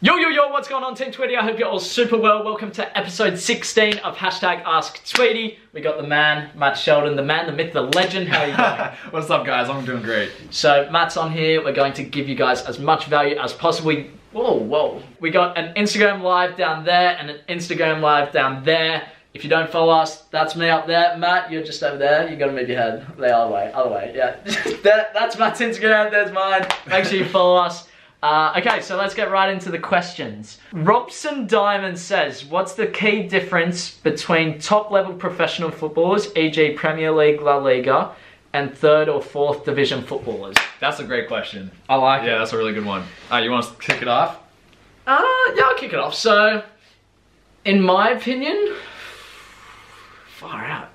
Yo, what's going on, Team Tweedie? I hope you're all super well. Welcome to episode 16 of #AskTweedie. We got the man, Matt Sheldon, the man, the myth, the legend. How are you going? What's up, guys? I'm doing great. So, Matt's on here. We're going to give you guys as much value as possible. Whoa. We got an Instagram live down there and an Instagram live down there. If you don't follow us, that's me up there. Matt, you're just over there. You gotta move your head the other way, yeah. That's Matt's Instagram, there's mine. Make sure you follow us. Okay, so let's get right into the questions. Robson Diamond says, what's the key difference between top-level professional footballers, e.g. Premier League, La Liga, and 3rd or 4th division footballers? That's a great question. I like it. Yeah, that's a really good one. You want us to kick it off? Yeah, I'll kick it off. So, in my opinion, far out.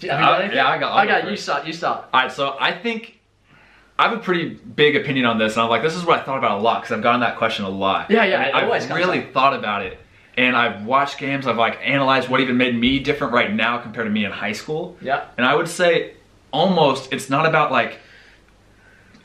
I got you start. Alright, so I think I have a pretty big opinion on this, and I'm like, this is what I thought about a lot, because I've gotten that question a lot. Yeah, I've really thought about it, and I've watched games, I've like analyzed what even made me different right now compared to me in high school. Yeah. And I would say, almost, it's not about like,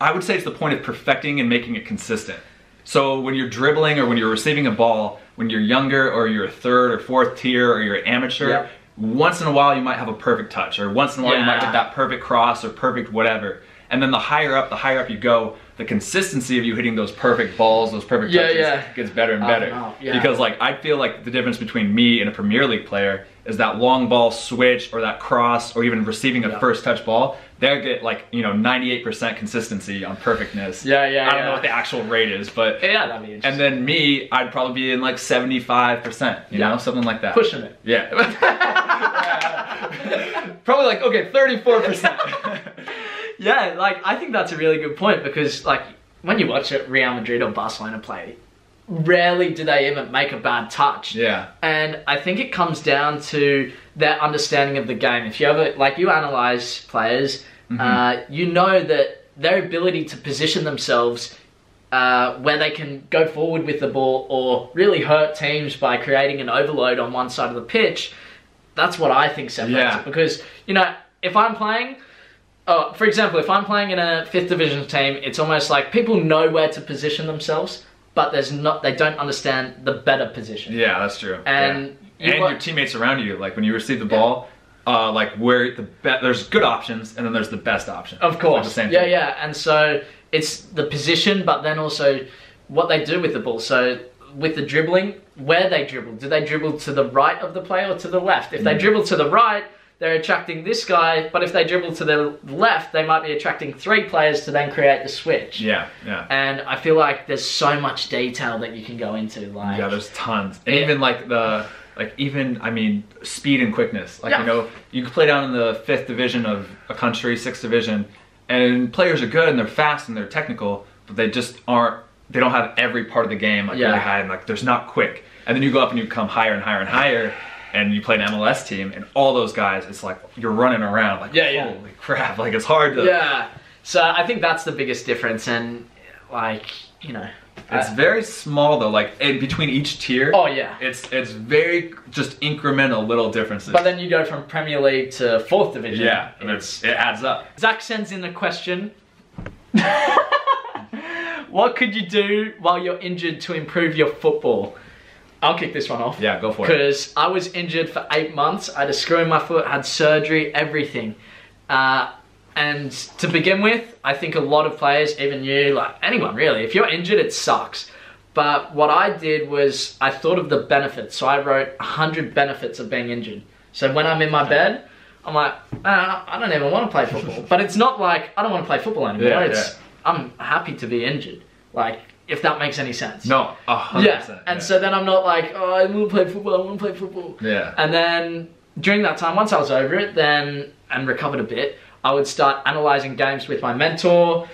I would say it's the point of perfecting and making it consistent. So when you're dribbling or when you're receiving a ball, when you're younger or you're a 3rd or 4th tier or you're an amateur, once in a while you might have a perfect touch, or once in a while you might get that perfect cross or perfect whatever. And then the higher up you go, the consistency of you hitting those perfect balls, those perfect touches gets better and better. Because like, I feel like the difference between me and a Premier League player is that long ball switch or that cross or even receiving a first touch ball, they'll get like, 98% consistency on perfectness. I don't know what the actual rate is, but that'd be interesting. And then me, I'd probably be in like 75%, you know, something like that. Pushing it. Yeah. Probably like, okay, 34%. Yeah, like, I think that's a really good point, because like, when you watch Real Madrid or Barcelona play, rarely do they even make a bad touch. Yeah. And I think it comes down to their understanding of the game. If you ever, like, you analyze players, you know that their ability to position themselves where they can go forward with the ball or really hurt teams by creating an overload on one side of the pitch, that's what I think separates it. Because, if I'm playing, for example, if I'm playing in a 5th division team, it's almost like people know where to position themselves, but they don't understand the better position. Yeah, that's true. And your teammates around you, like when you receive the ball, like where there's good options and then there's the best option. Of course. Like the same thing. And so it's the position, but then also what they do with the ball. So with the dribbling, where they dribble. Do they dribble to the right of the player or to the left? If they dribble to the right, they're attracting this guy, but if they dribble to the left, they might be attracting 3 players to then create the switch. Yeah. And I feel like there's so much detail that you can go into. Like, yeah, there's tons. And even like speed and quickness. Like, you can play down in the 5th division of a country, 6th division, and players are good and they're fast and they're technical, but they just they don't have every part of the game like really high, and like there's not quick. And then you go up and you come higher and higher and higher, and you play an MLS team, and all those guys, it's like you're running around like, holy crap, like it's hard to... Yeah, so I think that's the biggest difference, and like, It's very small though, like between each tier. Oh yeah. It's very just incremental little differences. But then you go from Premier League to 4th division. Yeah, and it adds up. Zach sends in a question. What could you do while you're injured to improve your football? I'll kick this one off. Yeah, go for it. Because I was injured for 8 months. I had a screw in my foot, had surgery, everything. And to begin with, I think a lot of players, even you, like anyone really, if you're injured, it sucks. But what I did was I thought of the benefits. So I wrote 100 benefits of being injured. So when I'm in my bed, I'm like, I don't even want to play football. But it's not like I don't want to play football anymore. I'm happy to be injured. Like, if that makes any sense. No, 100%. Yeah, and so then I'm not like, oh, I want to play football, Yeah. And then during that time, once I was over it, and recovered a bit, I would start analysing games with my mentor.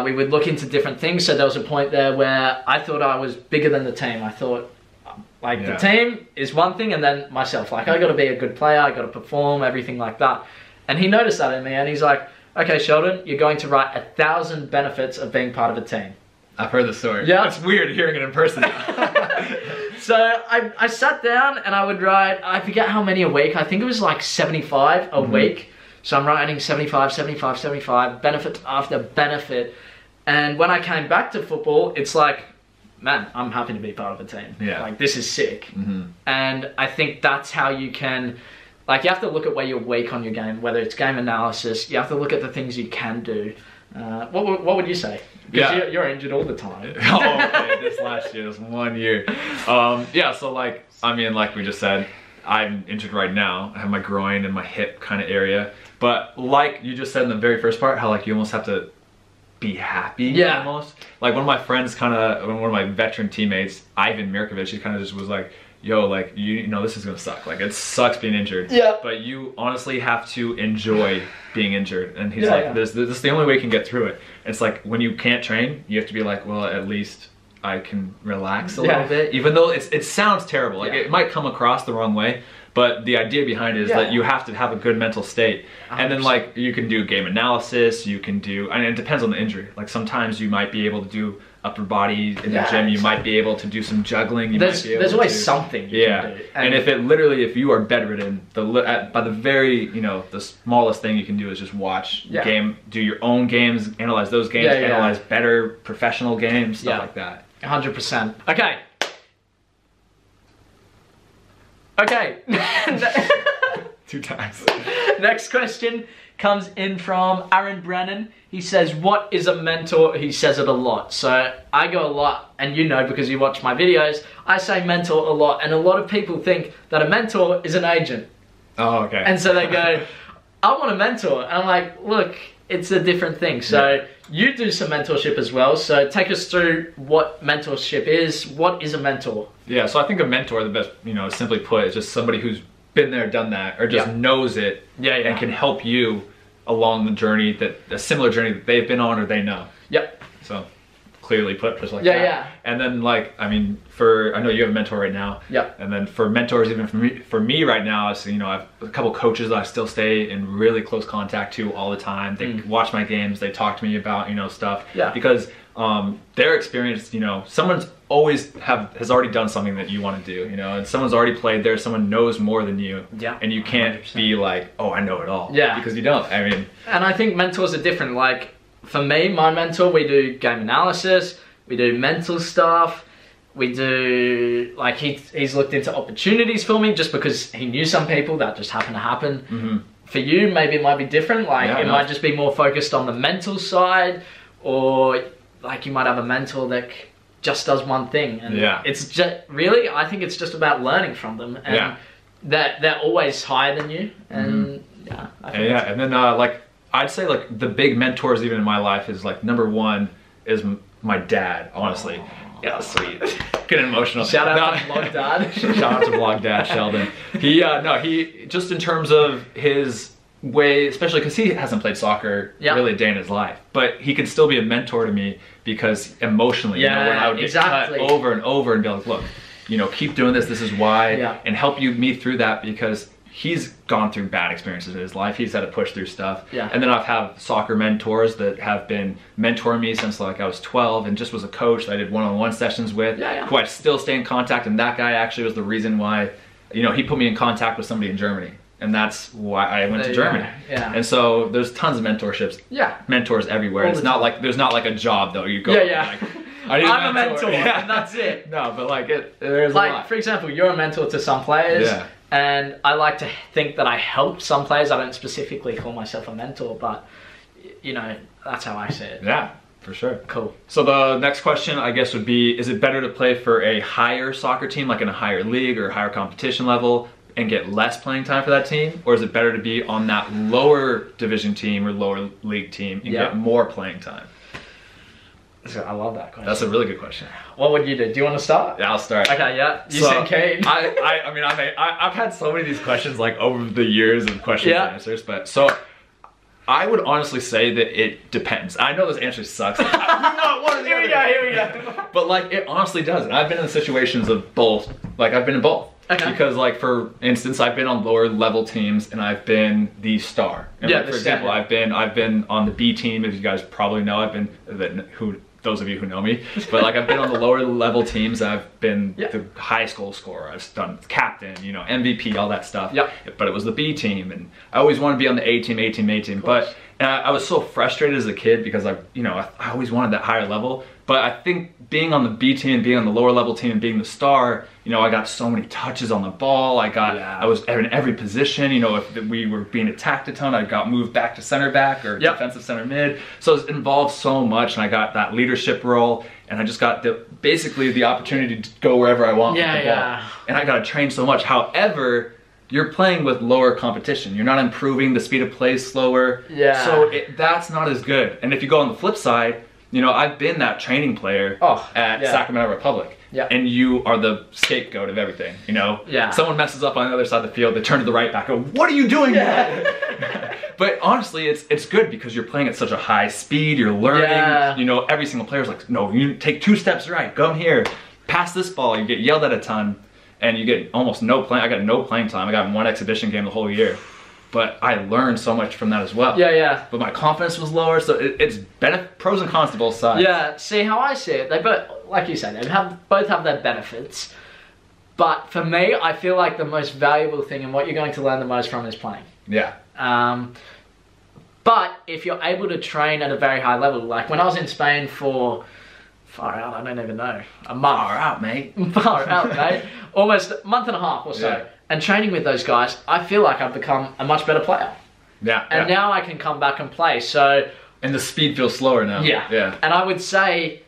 We would look into different things. So there was a point there where I thought I was bigger than the team. I thought, like, the team is one thing, and then myself. Like, I got to be a good player, I got to perform, everything like that. And he noticed that in me, and he's like, okay, Sheldon, you're going to write 1,000 benefits of being part of a team. I've heard the story. Yeah. It's weird hearing it in person. So I sat down and I would write, I forget how many a week. I think it was like 75 a week. So I'm writing 75, 75, 75, benefit after benefit. And when I came back to football, it's like man, I'm happy to be part of a team. Yeah. Like, this is sick. And I think that's how you can, like, you have to look at where you're weak on your game, whether it's game analysis. You have to look at the things you can do. What would you say? Because you're injured all the time. Okay, this last year, this 1 year. Yeah, so like, I mean, like we just said, I'm injured right now. I have my groin and my hip kind of area. But like you just said in the very first part, how like you almost have to be happy almost. Like one of my friends one of my veteran teammates, Ivan Mirkovic, he kind of just was like, yo, like, you know, this is gonna suck. Like, it sucks being injured. Yeah. But you honestly have to enjoy being injured. And he's like, this is the only way you can get through it. It's like, when you can't train, you have to be like, well, at least I can relax a little bit. Even though it sounds terrible. Like, it might come across the wrong way. But the idea behind it is that you have to have a good mental state. 100%. And then, like, you can do game analysis, you can do, and it depends on the injury. Like, sometimes you might be able to do upper body in the gym, you might be able to do some juggling. There's always something you can do. And if you are bedridden, by the very, you know, the smallest thing you can do is just watch game, do your own games, analyze those games, analyze better professional games, stuff like that. 100%. Okay. Okay. 2 times. Next question comes in from Aaron Brennan. He says, what is a mentor? He says it a lot. So I go a lot, and you know because you watch my videos, I say mentor a lot, and a lot of people think that a mentor is an agent. Oh, okay. And so they go, I want a mentor. And I'm like, look, it's a different thing. So you do some mentorship as well. So take us through what mentorship is. What is a mentor? Yeah, so I think a mentor, the best, you know, simply put, is just somebody who's been there, done that, or just knows it and can help you along the journey, a similar journey that they've been on or they know. Yep. So clearly put, just like that. Yeah. And then, like, I mean, I know you have a mentor right now. Yep. And then for mentors, even for me right now, so, you know, I have a couple coaches that I still stay in really close contact to all the time. They watch my games, they talk to me about, you know, stuff. Yeah. Because their experience, you know, someone's has already done something that you want to do, you know, and someone's already played there, someone knows more than you. Yeah. And you can't 100%. Be like, oh, I know it all. Yeah. Because you don't. I mean. And I think mentors are different. Like, for me, my mentor, we do game analysis, we do mental stuff, we do, like, he's looked into opportunities for me just because he knew some people that just happened to happen. For you, maybe it might be different. Like, it might just be more focused on the mental side, or like you might have a mentor that just does one thing. And it's just, really, I think it's just about learning from them. And that they're always higher than you. And and then like, I'd say, like, the big mentors even in my life is, like, number one is my dad, honestly. Yeah, sweet. Getting emotional. Shout out to Vlog Dad. Shout out to Vlog Dad, Sheldon. He just in terms of his way, especially because he hasn't played soccer really a day in his life, but he can still be a mentor to me because emotionally, you know, when I would get cut over and over and be like, look, you know, keep doing this, this is why, and help me through that, because he's gone through bad experiences in his life. He's had to push through stuff. Yeah. And then I've had soccer mentors that have been mentoring me since, like, I was 12 and just was a coach that I did one-on-one sessions with, who I still stay in contact. And that guy actually was the reason why, you know, he put me in contact with somebody in Germany. And that's why I went to Germany. Yeah. And so there's tons of mentorships. Yeah. Mentors everywhere. It's not like, there's not like a job though. You go, like, I'm a mentor, and that's it. No, but like, there's a lot. For example, you're a mentor to some players. Yeah. And I like to think that I help some players. I don't specifically call myself a mentor, but, you know, that's how I see it. Yeah, for sure. Cool. So the next question, I guess, would be, is it better to play for a higher soccer team, like in a higher league or higher competition level, and get less playing time for that team? Or is it better to be on that lower division team or lower league team and get more playing time? I love that question. That's a really good question. What would you do? Do you want to start? Yeah, I'll start. Okay, yeah. You seem keen. I mean, I've had so many of these questions, like, over the years of questions and answers, but so I would honestly say that it depends. I know this answer sucks. Like, here we go. But, like, it honestly does. And I've been in situations of both. Like, I've been in both. Okay. Because, like, for instance, I've been on lower level teams and I've been the star. And like, for example, I've been on the B team, as you guys probably know. I've been those of you who know me, but, like, I've been on the lower level teams. I've been the highest goal scorer. I've done captain, you know, MVP, all that stuff. Yeah. But it was the B team, and I always wanted to be on the A team. But I was so frustrated as a kid because I always wanted that higher level. But I think being on the B team, being on the lower level team, and being the star, you know, I got so many touches on the ball. I was in every position. You know, if we were being attacked a ton, I got moved back to center back or defensive center mid. So it involved so much, and I got that leadership role, and I just got basically the opportunity to go wherever I want with the ball. And I got to train so much. However, you're playing with lower competition. You're not improving. The speed of play is slower. So that's not as good. And if you go on the flip side, you know, I've been that training player at Sacramento Republic. And you are the scapegoat of everything, you know? Someone messes up on the other side of the field, they turn to the right back, go, what are you doing? But honestly, it's good because you're playing at such a high speed, you're learning, you know, every single player's like, no, you take 2 steps right, go here, pass this ball, you get yelled at a ton, and you get almost no playing. I got no playing time. I got 1 exhibition game the whole year. But I learned so much from that as well. But my confidence was lower, so it's pros and cons to both sides. See how I see it, they both, like you said, they both have their benefits. But for me, I feel like the most valuable thing and what you're going to learn the most from is playing. But if you're able to train at a very high level, like when I was in Spain for, far out, I don't even know, a month. Far out, mate. Far out, mate. Almost a month and a half or so. And training with those guys, I feel like I've become a much better player. And now I can come back and play, so... And the speed feels slower now. And I would say,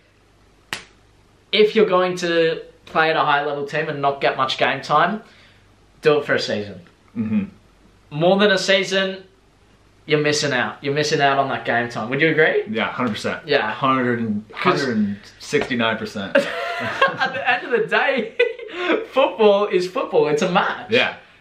if you're going to play at a high level team and not get much game time, do it for a season. More than a season, you're missing out. You're missing out on that game time. Would you agree? 100%. 169%. At the end of the day, football is football. It's a match.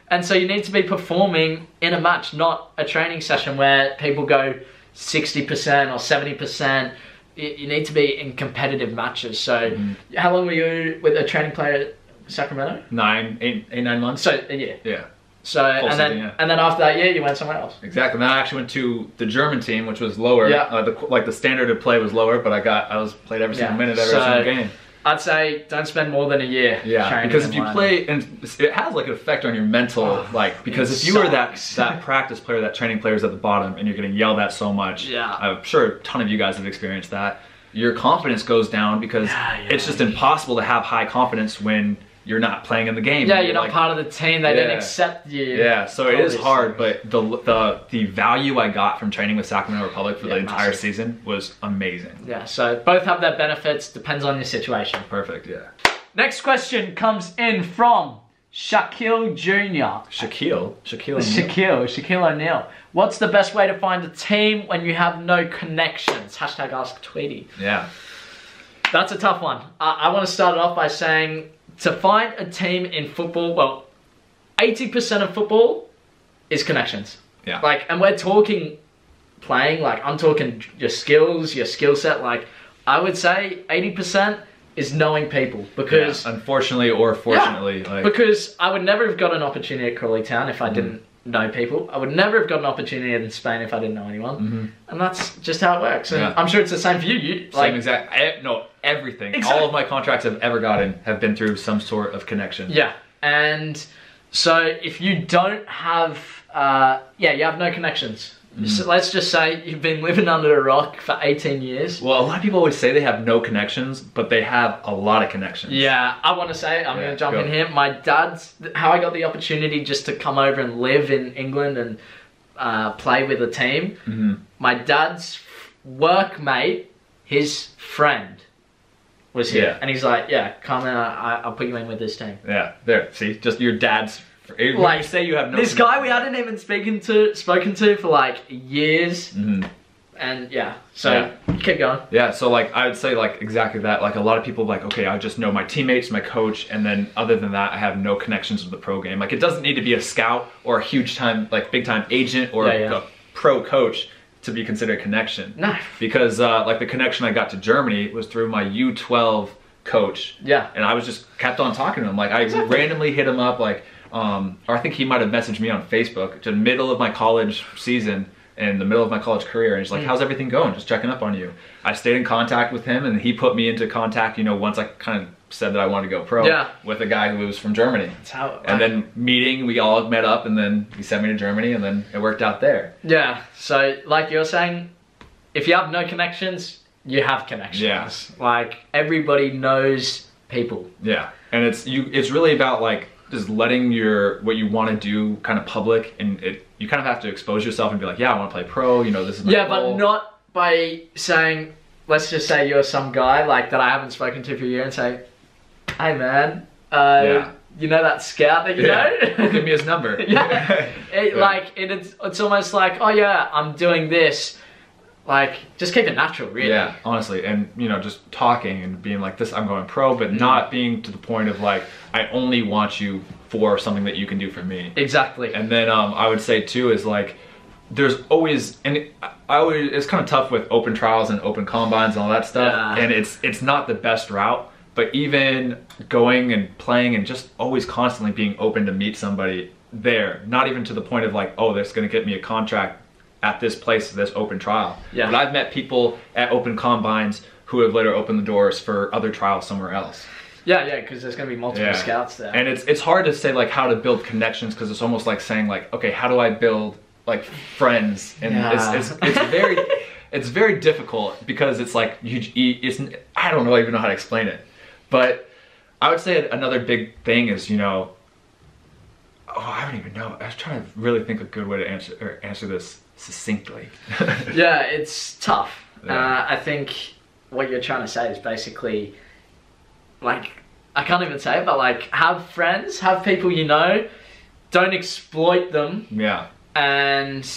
And so you need to be performing in a match, not a training session where people go 60% or 70%. You need to be in competitive matches. So how long were you with a training player at Sacramento? 9 months. So a year. So and then after that year, you went somewhere else. Exactly. Then I actually went to the German team, which was lower. The standard of play was lower, but I was played every single minute, every single game. I'd say don't spend more than a year. Training because if you play, and it has like an effect on your mental, because if you are that practice player, that training player is at the bottom, and you're getting yelled at so much. I'm sure a ton of you guys have experienced that. Your confidence goes down because it's just impossible to have high confidence when you're not playing in the game. You're not part of the team. They didn't accept you. So it is hard, but the value I got from training with Sacramento Republic for the entire season was amazing. So both have their benefits. Depends on your situation. Perfect. Next question comes in from Shaquille Jr. Shaquille O'Neal. What's the best way to find a team when you have no connections? Hashtag ask Tweedie. That's a tough one. I want to start it off by saying, to find a team in football, well, 80% of football is connections. And we're talking playing, I'm talking your skills, your skill set. I would say 80% is knowing people, because... unfortunately or fortunately. Because I would never have got an opportunity at Crawley Town if I didn't know people. I would never have got an opportunity in Spain if I didn't know anyone. And that's just how it works. And I'm sure it's the same for you. Same exact. Everything. All of my contracts I've ever gotten have been through some sort of connection. And so if you don't have, you have no connections. So let's just say you've been living under a rock for 18 years. Well, a lot of people always say they have no connections, but they have a lot of connections. I want to say, I'm going to jump in here. My dad's, how I got the opportunity just to come over and live in England and play with a team. My dad's workmate, his friend, was here. And he's like, come in, I'll put you in with this team. There, see, just your dad's... you say you have no... This guy we hadn't even spoken to for years. And so keep going. So I would say exactly that. A lot of people okay, I just know my teammates, my coach, and then other than that, I have no connections with the pro game. It doesn't need to be a scout or a huge time, big time agent or a pro coach to be considered a connection. No. Because the connection I got to Germany was through my U12 coach. And I was just kept on talking to him. I randomly hit him up or I think he might have messaged me on Facebook to the middle of my college season in the middle of my college career, and he's like, how's everything going? Just checking up on you. I stayed in contact with him, and he put me into contact, once I kind of said that I wanted to go pro with a guy who was from Germany. That's how and then we all met up, and then he sent me to Germany, and then it worked out there. So like you're saying, if you have no connections, you have connections. Yeah. Like everybody knows people. Yeah, and it's really about like just letting what you want to do kind of public, and you kind of have to expose yourself and be like, yeah, I want to play pro. You know, this is my goal. But not by saying, let's just say you're some guy like that I haven't spoken to for a year and say, hey man, you know that scout that you know? Give me his number. Like it's almost like, oh yeah, I'm doing this. Like, just keep it natural, really. Yeah, honestly, and you know, just talking and being like this, I'm going pro, but not being to the point of like, I only want you for something that you can do for me. Exactly. And then I would say too is like, there's always, and it's kind of tough with open trials and open combines and all that stuff, and it's not the best route. But even going and playing and just always constantly being open to meet somebody there, not even to the point of like, oh, that's going to get me a contract at this place, this open trial. Yeah. But I've met people at open combines who have later opened the doors for other trials somewhere else. Yeah, because there's going to be multiple scouts there. And it's hard to say like how to build connections, because it's almost like saying like, okay, how do I build like friends? And it's very difficult, because it's like I don't even know how to explain it. But I would say another big thing is, you know, I don't even know. I was trying to really think of a good way to answer this succinctly. Yeah, it's tough. I think what you're trying to say is basically, like, I can't even say it, but like, have friends, have people you know, don't exploit them. Yeah. And,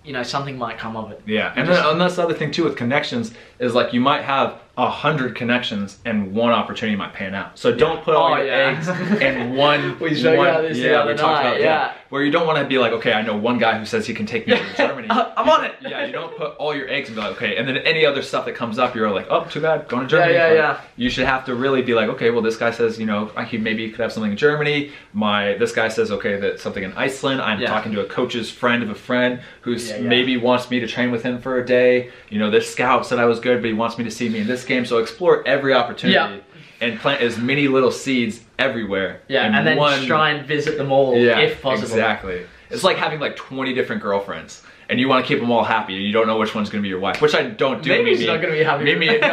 you know, something might come of it. Yeah, and that's the other thing too with connections, is like you might have 100 connections and one opportunity might pan out. So don't put all your eggs in one. We showed you this the other night. Where you don't want to be like, okay, I know one guy who says he can take me to Germany. I'm on it. Yeah, you don't put all your eggs and be like, okay, and then any other stuff that comes up, you're like, oh, too bad, going to Germany. Yeah. You should have to really be like, okay, well, this guy says, you know, maybe could have something in Germany. This guy says, okay, that something in Iceland. I'm talking to a coach's friend of a friend who's maybe wants me to train with him for a day. You know, this scout said I was good, but he wants me to see me in this game. So explore every opportunity and plant as many little seeds everywhere. Yeah, and then try and visit them all if possible. Exactly. It's like having like 20 different girlfriends, and you want to keep them all happy, and you don't know which one's going to be your wife, which I don't do. Maybe she's not going to be happy. Maybe no.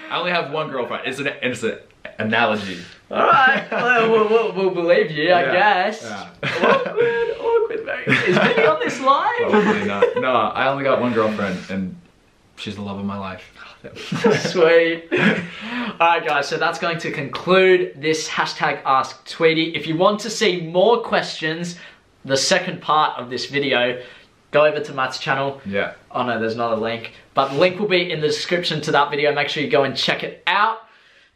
I only have one girlfriend. It's an analogy. All right, well, we'll believe you, I guess. Yeah. Awkward, mate. Is Vinny on this live? Probably not. No, I only got one girlfriend, and she's the love of my life. Sweet. Alright guys, so that's going to conclude this hashtag Ask Tweedie. If you want to see more questions, the second part of this video, go over to Matt's channel. Yeah. Oh no, there's not a link. But the link will be in the description to that video. Make sure you go and check it out.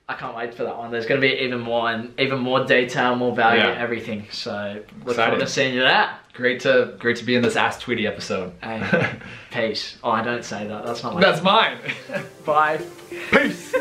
I can't wait for that one. There's going to be even more detail, more value, everything. So look forward to seeing you there. Great to be in this Ask Tweedie episode. Hey, peace. Oh, I don't say that. That's not my That's mine. Bye. Peace.